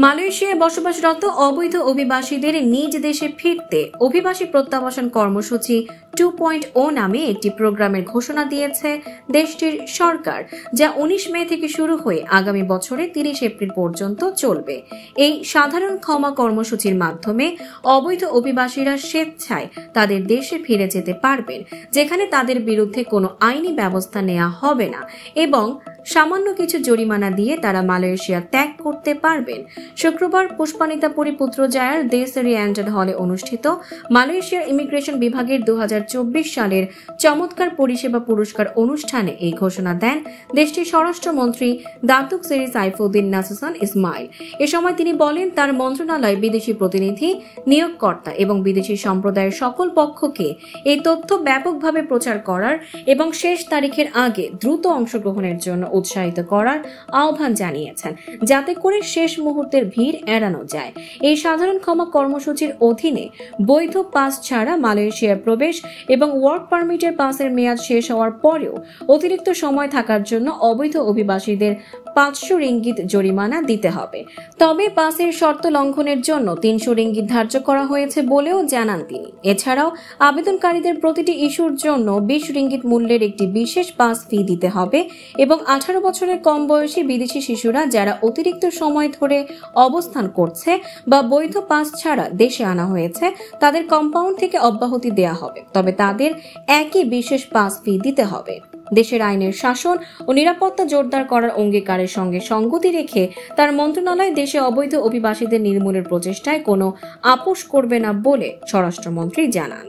মালয়েশিয়ায় বসবাসরত অবৈধ অভিবাসীদের নিজ দেশে ফিরতে অভিবাসী প্রত্যাবাসন কর্মসূচি 2.0 নামে একটি প্রোগ্রামের ঘোষণা দিয়েছে দেশটির সরকার, যা 19 মে থেকে শুরু হয়ে আগামী বছরের 30 এপ্রিল পর্যন্ত চলবে। এই সাধারণ ক্ষমা কর্মসূচির মাধ্যমে অবৈধ অভিবাসীরা স্বেচ্ছায় তাদের দেশে ফিরে যেতে পারবেন, যেখানে তাদের বিরুদ্ধে কোনো আইনি ব্যবস্থা নেওয়া হবে না এবং সামান্য কিছু জরিমানা দিয়ে তারা মালয়েশিয়া ত্যাগ করতে পারবেন। শুক্রবার পুষ্পানিতা পুত্রজায়ার দেশরি অ্যান্ডেড হলে অনুষ্ঠিত মালয়েশিয়ার ইমিগ্রেশন বিভাগের 2024 সালের চমৎকার পরিষেবা পুরস্কার অনুষ্ঠানে এই ঘোষণা দেন দেশটির স্বরাষ্ট্রমন্ত্রী দাতুক সেরি সাইফুদ্দিন নাসুসান ইসমাইল। এ সময় তিনি বলেন, তার মন্ত্রণালয় বিদেশি প্রতিনিধি, নিয়োগকর্তা এবং বিদেশি সম্প্রদায়ের সকল পক্ষকে এই তথ্য ব্যাপকভাবে প্রচার করার এবং শেষ তারিখের আগে দ্রুত অংশগ্রহণের জন্য উৎসাহিত করার আহ্বান জানিয়েছেন, যাতে করে শেষ মুহূর্তের ভিড় এড়ানো যায়। এই সাধারণ ক্ষমা কর্মসূচির অধীনে বৈধ পাস ছাড়া মালয়েশিয়ার প্রবেশ এবং ওয়ার্ক পারমিটের পাসের মেয়াদ শেষ হওয়ার পরেও অতিরিক্ত সময় থাকার জন্য অবৈধ অভিবাসীদের 500 রিঙ্গিত জরিমানা দিতে হবে। তবে পাসের শর্ত লঙ্ঘনের জন্য 300 রিঙ্গিত ধার্য করা হয়েছে বলেও জানান তিনি। এছাড়াও আবেদনকারীদের প্রতিটি ইস্যুর জন্য 20 রিঙ্গিত মূল্যের একটি বিশেষ পাস ফি দিতে হবে এবং 18 বছরের কম বয়সী বিদেশি শিশুরা যারা অতিরিক্ত সময় ধরে অবস্থান করছে বা বৈধ পাস ছাড়া দেশে আনা হয়েছে তাদের কম্পাউন্ড থেকে অব্যাহতি দেয়া হবে, তবে তাদের একই বিশেষ পাস ফি দিতে হবে। দেশের আইনের শাসন ও নিরাপত্তা জোরদার করার অঙ্গীকারের সঙ্গে সঙ্গতি রেখে তার মন্ত্রণালয় দেশে অবৈধ অভিবাসীদের নির্মূলের প্রচেষ্টায় কোনো আপোষ করবে না বলে স্বরাষ্ট্রমন্ত্রী জানান।